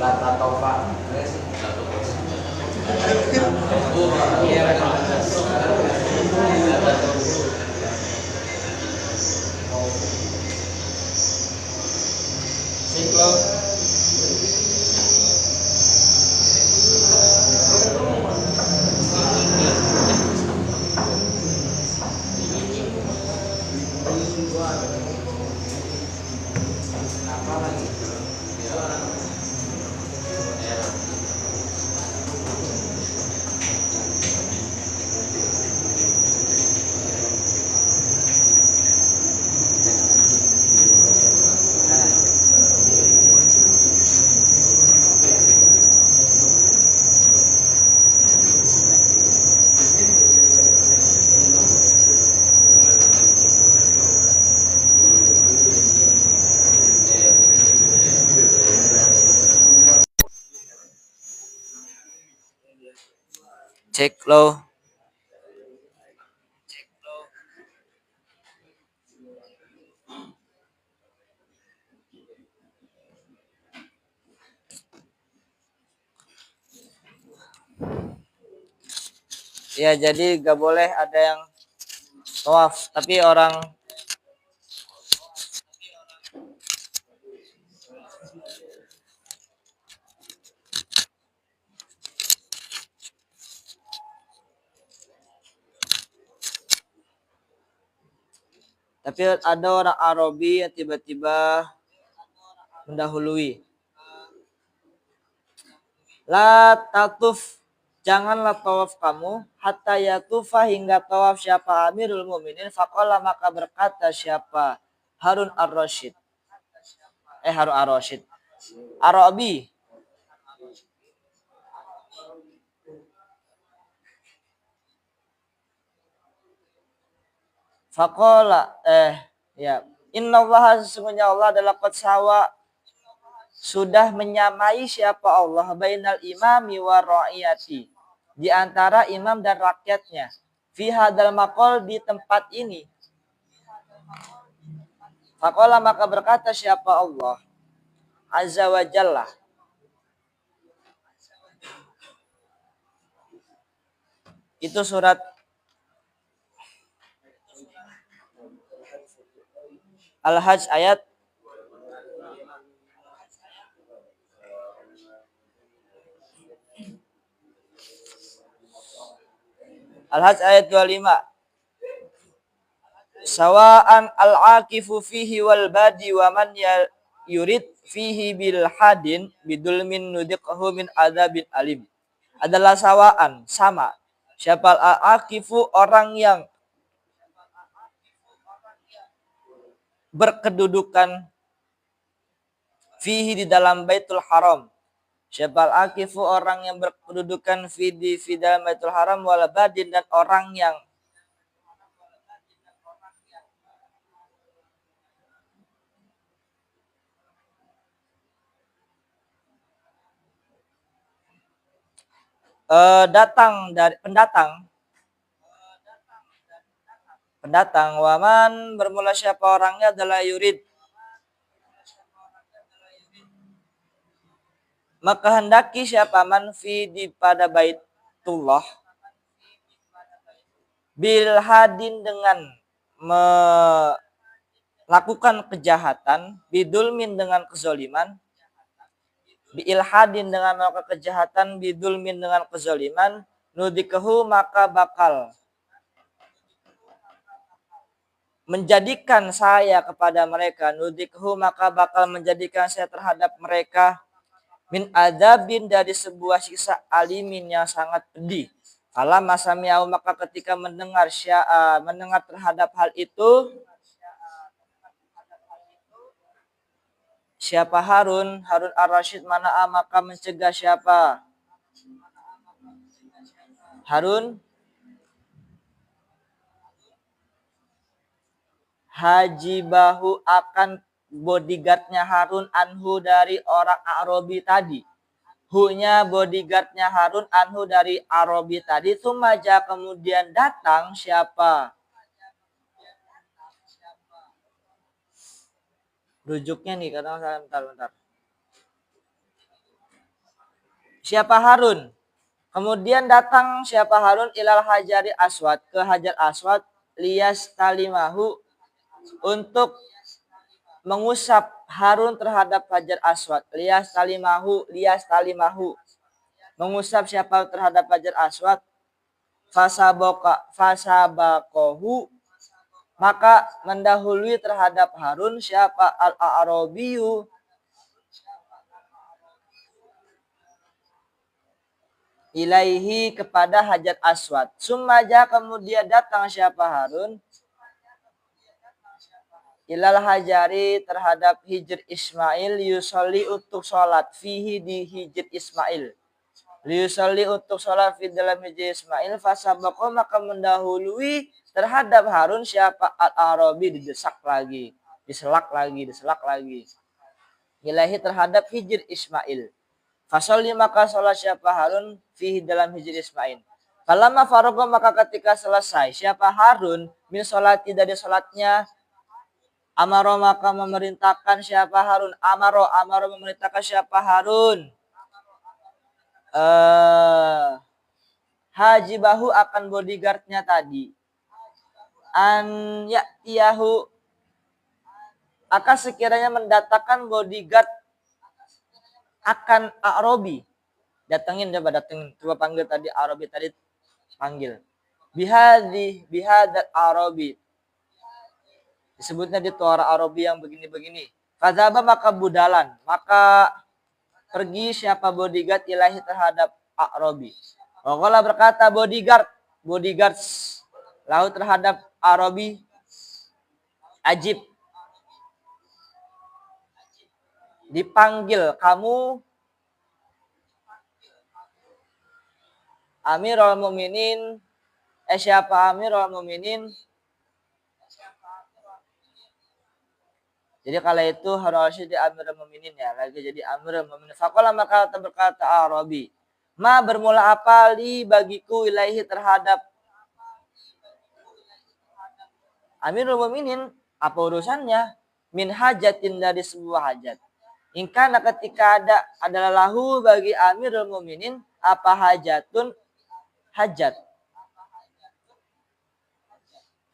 Lata Taufa. Siklo. Cek lo. Ya, jadi gak boleh ada yang tawaf, tapi ada orang Arabi yang tiba-tiba mendahului. La tatuf, janganlah tawaf kamu hatta yatufa, hingga tawaf siapa Amirul Mukminin. Faqala, maka berkata siapa Harun Ar-Rasyid. Harun Ar-Rasyid. Arabi. Faqala, ya. Innallaha, sesungguhnya Allah adalah qad sawa, sudah menyamai siapa Allah bainal imami wa ra'iyati, di antara imam dan rakyatnya. Fi hadal maqal, di tempat ini. Faqala, maka berkata siapa Allah azza wa jalla. Itu surat Al-Hajj ayat Al-Hajj ayat 25. Sawa'an al-aqifu fihi wal badi wa man yurid fihi bil hadin bidulmin nudiqahu min adzabin alim. Adalah sawa'an, sama. Siapa al-aqifu, orang yang berkedudukan fihi, di dalam Baitul Haram. Siapa al-aqifu, orang yang berkedudukan fi dalam Baitul Haram, wal badin, dan orang yang datang dari pendatang. Waman, bermula siapa orangnya adalah yurid, maka hendaki siapa manfi di pada Baitullah bil hadin, dengan melakukan kejahatan, bidulmin, dengan kezoliman, biilhadin, dengan melakukan kejahatan, bidulmin, dengan kezoliman, nudikahu, maka bakal menjadikan saya kepada mereka, nudikahu, maka bakal menjadikan saya terhadap mereka, min adzabin, dari sebuah siksa, alimin, yang sangat pedih. Kalau masa miau, maka ketika mendengar terhadap hal itu, siapa Harun Ar-Rasyid, maka mencegah siapa Harun hajibahu, akan bodyguardnya Harun, anhu, dari orang Arabi tadi. Hu-nya bodyguardnya Harun, anhu, dari Arabi tadi. Sumaja, kemudian datang siapa? Rujuknya nih, bentar. Siapa Harun? Kemudian datang siapa Harun ilal hajari aswad, ke hajar aswad, liyas talimahu, untuk mengusap Harun terhadap hajar aswad, liyas talimahu, mengusap siapa terhadap hajar aswad, fasabakohu, maka mendahului terhadap Harun siapa al-Arabiyu, ilaihi, kepada hajar aswad. Sumaja, kemudian datang siapa Harun ilal hajari, terhadap hijr Ismail, yusolli, untuk sholat, fihi, di hijr Ismail, liusolli, untuk sholat, fi dalam hijr Ismail, fasabako, maka mendahului terhadap Harun siapa al-Arabi, didesak lagi, diselak lagi, ilahi, terhadap hijr Ismail. Fasolli, maka sholat siapa Harun, fihi, dalam hijr Ismail. Falamma farogo, maka ketika selesai siapa Harun min sholati, dari sholatnya, amaro, maka memerintahkan siapa Harun, amaro memerintahkan siapa Harun, hajibahu, akan bodyguardnya tadi, an ya'tiyahu, akan sekiranya mendatangkan bodyguard akan Arabi. Datengin, coba panggil tadi Arabi, tadi panggil. Bihadal Arabi. Disebutnya di Tuara Arabi yang begini-begini. Fadzaba, maka budalan, maka pergi siapa bodyguard ilahi, terhadap Arabi. Waqala, berkata bodyguards lahu, terhadap Arabi, ajib, dipanggil kamu, Amirul Mukminin, siapa Amirul Mukminin. Jadi kala itu harus jadi Amirul Mukminin, ya, lagi jadi Amirul Mukminin. Faqala, maka berkata Arabi, ma, bermula apa, li, bagiku, ilaihi, terhadap Amirul Mukminin, apa urusannya, min hajatin, dari sebuah hajat. Ingkana, ketika adalah lahu, bagi Amirul Mukminin, apa hajatun, hajat.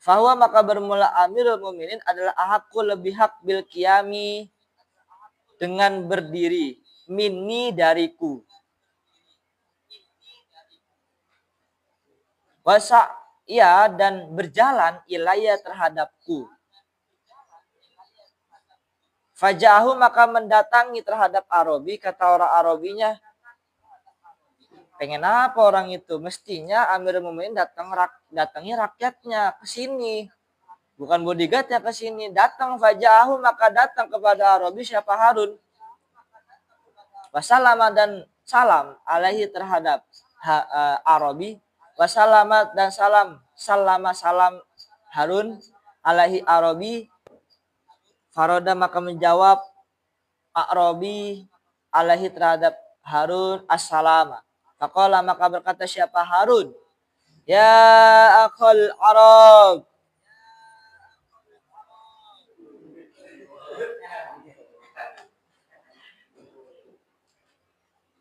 Fahuwa, maka bermula Amirul Mukminin adalah ahakku, lebih hak, bil qiyami, dengan berdiri, minni, dariku, wasa, ia, dan berjalan, ilaya, terhadapku. Fajahu, maka mendatangi terhadap Arabi, kata orang Arabinya, pengen apa orang itu? Mestinya Amirul Mukminin datangi rakyatnya ke sini, bukan bodyguardnya ke sini. Datang fajahu, maka datang kepada Arabi siapa Harun. Wasalama, dan salam, alaihi, terhadap Arabi. Wasalamat, dan salam Harun, alaihi, Arabi. Faroda, maka menjawab Arabi, alaihi, terhadap Harun, assalama. Faqala, maka berkata siapa Harun, ya akhul Arab,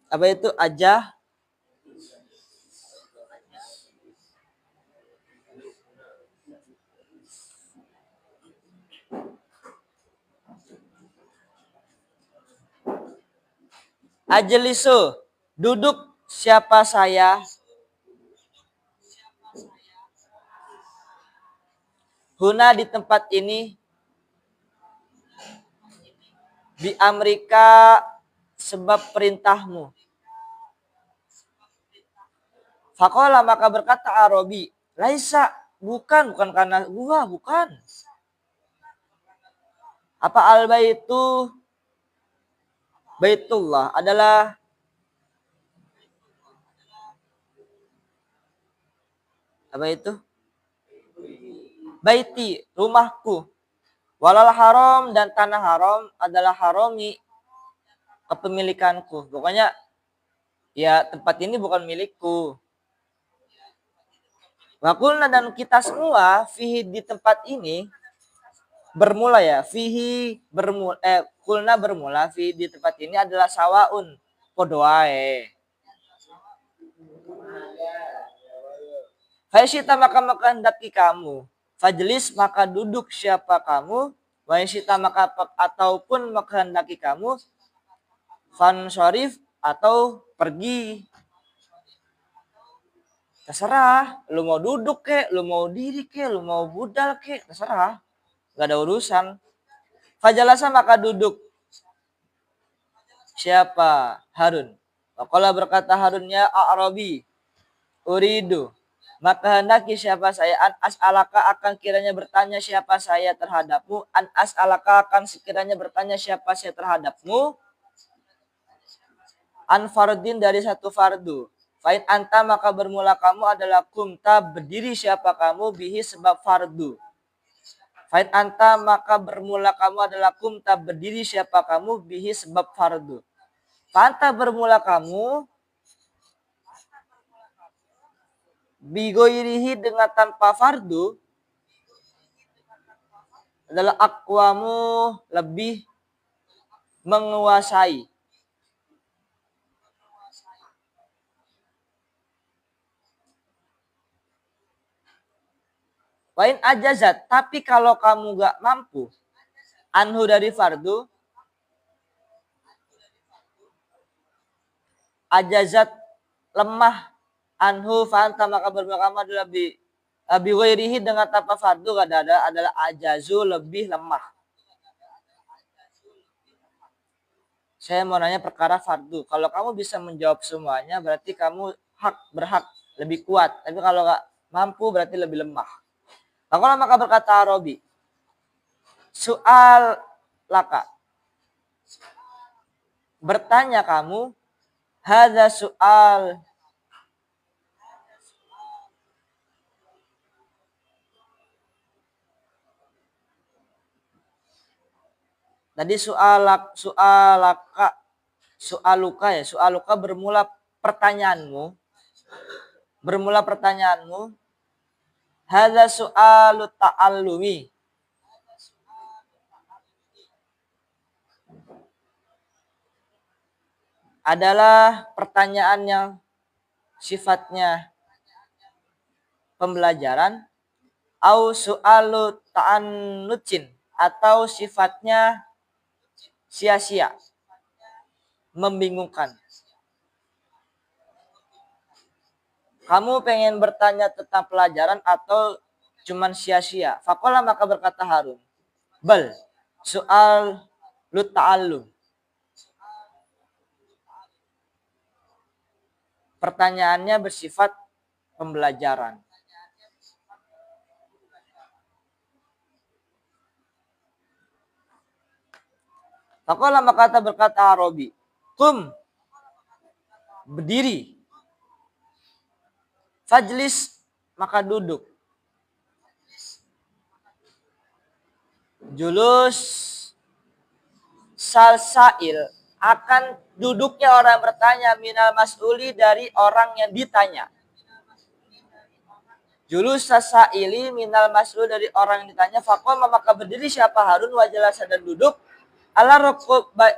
apa itu aja, ajlisu, duduk siapa saya, huna, di tempat ini, di Amerika, sebab perintahmu. Faqala, maka berkata Arabi, laisa, bukan karena gua, bukan. Apa al-baitu, Baitullah adalah apa itu? Baiti, rumahku. Walal haram, dan tanah haram adalah harami, kepemilikanku. Pokoknya ya tempat ini bukan milikku. Wakulna, dan kita semua, fihi, di tempat ini, bermula, ya, fihi, bermula, kulna, bermula, fihi, di tempat ini adalah sawaun, podoae. Fa'isyita maka menghendaki kamu. Fajlis maka duduk siapa kamu. Wa'isyita maka ataupun menghendaki kamu. Fansorif atau pergi. Terserah, lu mau duduk kek, lu mau diri kek, lu mau budal kek, terserah. Gak ada urusan. Fajalasa maka duduk. Siapa? Harun. Waqala berkata Harun, ya A'rabi, uridu. Maka hendaki siapa saya, an as'alaka akan kiranya bertanya siapa saya terhadapmu, an as'alaka akan sekiranya bertanya siapa saya terhadapmu, an fardin dari satu fardu. Fa'in anta maka bermula kamu adalah kumta berdiri siapa kamu bihi sebab fardu. Fa'in anta maka bermula kamu adalah kumta berdiri siapa kamu bihi sebab fardu. Fa'anta bermula kamu bigoirihi dengan tanpa fardu adalah aqwamu lebih menguasai. Wain ajazat, tapi kalau kamu gak mampu anhu dari fardu, ajazat lemah anhu fa'anta maka bermula kamu adalah biwairihi dengan tanpa fardu gak ada adalah ajazu lebih lemah. Saya mau nanya perkara fardu. Kalau kamu bisa menjawab semuanya berarti kamu berhak lebih kuat. Tapi kalau gak mampu berarti lebih lemah. Maka maka berkata Robi, soal laka, bertanya kamu, hadza soal, tadi soaluka bermula pertanyaanmu, hadza soalu ta'allumi, adalah pertanyaan yang sifatnya pembelajaran, au soalu ta'annucin, atau sifatnya sia-sia, membingungkan. Kamu pengen bertanya tentang pelajaran atau cuman sia-sia? Faqala maka berkata Harun, bal soal lut ta'allum. Pertanyaannya bersifat pembelajaran. Faqala maka berkata Arabi, kum, berdiri. Fajlis, maka duduk. Julus salsail, akan duduknya orang bertanya, minal mas'uli dari orang yang ditanya. Julus sasaili minal mas'ul dari orang yang ditanya. Faqama maka berdiri siapa Harun wajalasa dan duduk ala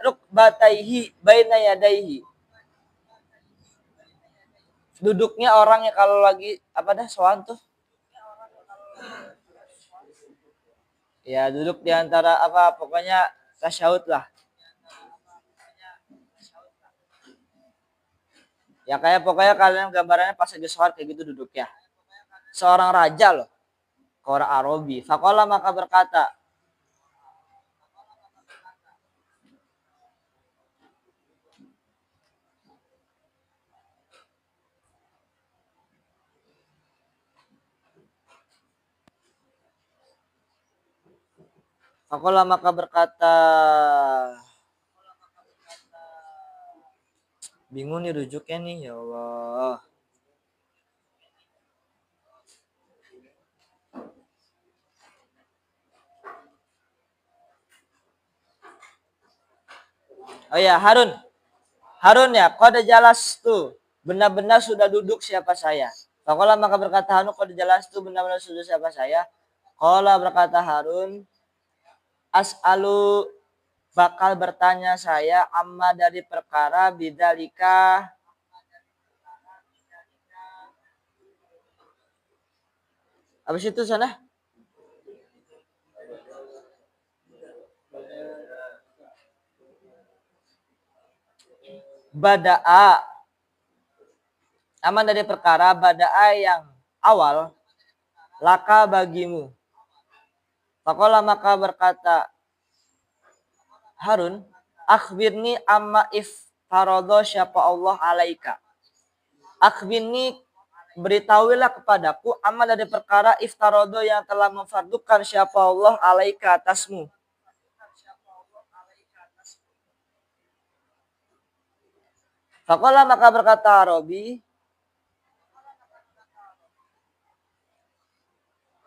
rukbataihi baina yadaihi. Duduknya orang yang kalau lagi soal tuh. Ya duduk di antara pokoknya tasyahud lah. Ya pokoknya kalian gambarannya pas lagi sholat kayak gitu duduknya. Seorang raja loh. Orang Arabi. Faqala maka berkata, Faqala maka berkata, bingung nih rujuknya nih, ya Allah. Oh ya, Harun ya, qad jalastu. Benar-benar sudah duduk siapa saya. Faqala maka berkata Harun, qad jalastu, benar-benar sudah siapa saya. Qala berkata Harun, as'alu, bakal bertanya saya amma dari perkara bidzalika Habis itu sana bada'a, aman dari perkara bada'a yang awal, laka bagimu. Faqala maka berkata Harun, akhbirni amma iftaradha syapa Allah alaika. Akhbirni, beritahuilah kepadaku amma dari perkara iftaradha yang telah memfardukan syapa Allah alaika atasmu. Faqala maka berkata Arabi,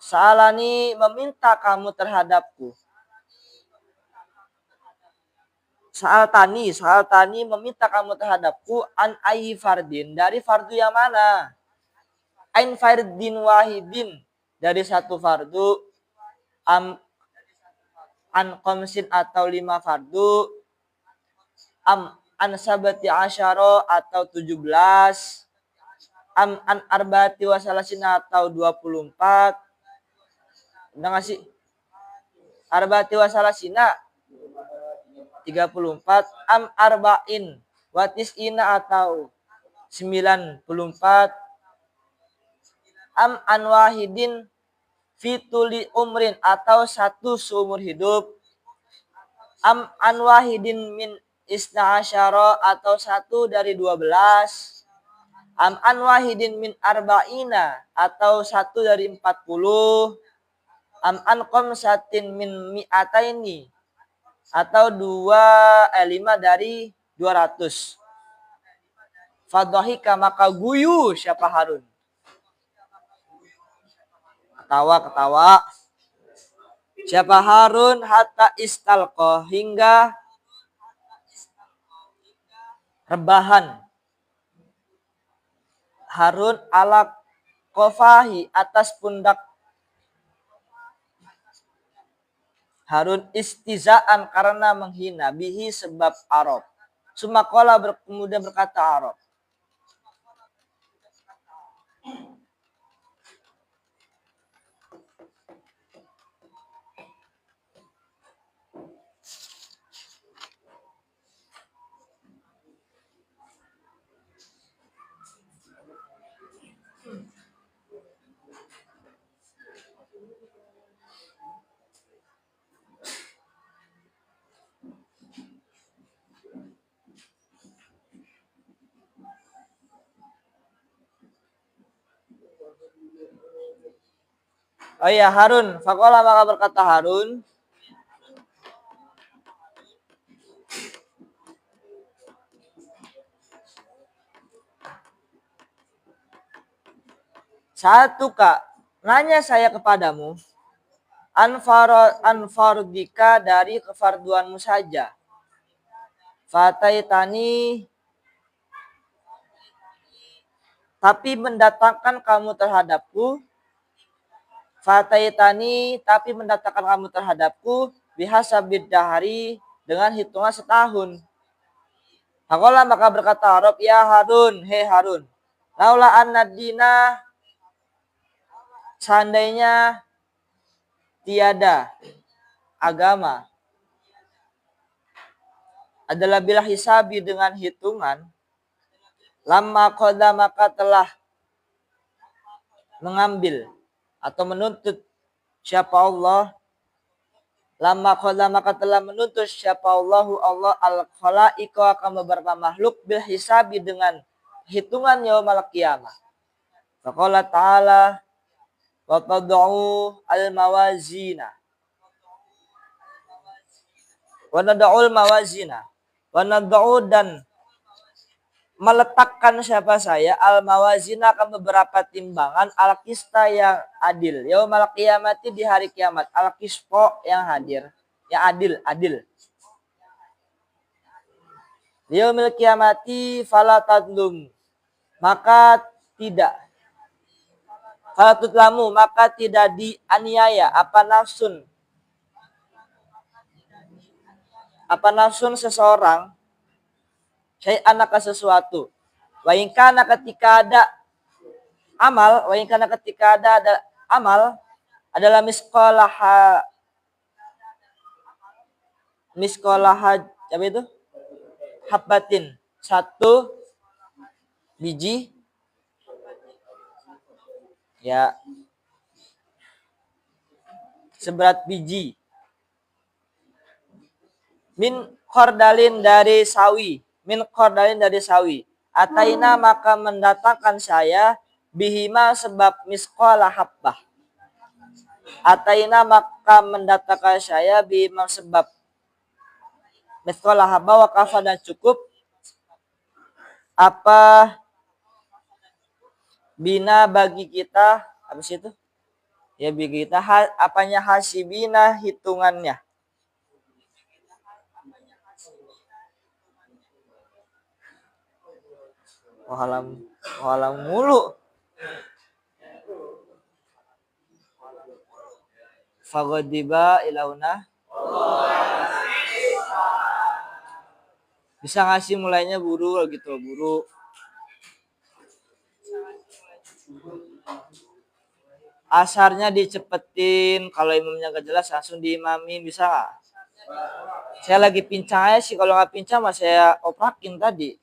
Sa'alani, meminta kamu terhadapku. Sa'altani meminta kamu terhadapku an ayyi fardin, dari fardu yang mana? Ain fardin wahidin, dari satu fardu, an qamsin atau 5 fardu, an sabati asyara atau 17, an arba'ati wasalasina atau 24. Udah nggak sih? Arba'ati wasalasina 34, arba'in watisina atau 94, an wahidin fituli umrin atau satu seumur hidup, an wahidin min isna asyara atau satu dari 12, an wahidin min arba'ina atau satu dari 40, an qamsatin min mi'ataini atau 5 dari 200. Fadhahika maka guyu siapa Harun. Ketawa. Siapa Harun hatta istalqa, hingga rebahan. Harun ala kofahi, atas pundak Harun, istizaan karena menghina, bihi sebab Arab. Sumakola kemudian berkata Arab, oh ya Harun, fakola maka berkata Harun, satu kak, nanya saya kepadamu, anfardika, dari kefarduanmu saja. Fataitani, tapi mendatangkan kamu terhadapku. Fataitani, tapi mendatangkan kamu terhadapku. Bihasabid dahari, dengan hitungan setahun. Fakola maka berkata Arab, ya Harun, hei Harun, laula annadina, seandainya tiada agama adalah bila hisabi, dengan hitungan, lama qada maka telah mengambil atau menuntut siapa Allah, lama qada maka telah menuntut siapa Allahu Allah al-khalaiqa, akan beberapa makhluk, bil hisabi, dengan hitungan yaumul qiyamah. Faqala ta'ala wa tad'u al-mawazina wa nad'ul mawazina wa nad'u, dan meletakkan siapa saya al-mawazina, akan beberapa timbangan, al-qista yang adil, yaumal qiyamati, di hari kiamat, al-qisqa yang hadir, yang adil. Yaumil qiyamati fala tadlum, maka tidak, fala tudlamu, maka tidak dianiaya apa nafsun seseorang, syai'an akan sesuatu. Wa in kana, ketika ada amal, wa in kana, ketika ada amal adalah miskolaha apa itu? Habbatin, satu biji ya, seberat biji, min khordalin dari sawi, ataina maka mendatangkan saya bihima sebab miskola habbah, ataina maka mendatangkan saya bihima sebab miskola habbah, wakafa dan cukup apa bina bagi kita, habis itu ya bagi kita apanya, hasibina hitungannya. Wahalam mulu. Fagodiba ilauna. Bisa ngasih mulainya buru gitu, buru. Asarnya dicepetin, kalau imamnya gak jelas langsung diimamin, bisa gak? Saya lagi pincang aja sih, kalau nggak pincang mas saya oprakin tadi.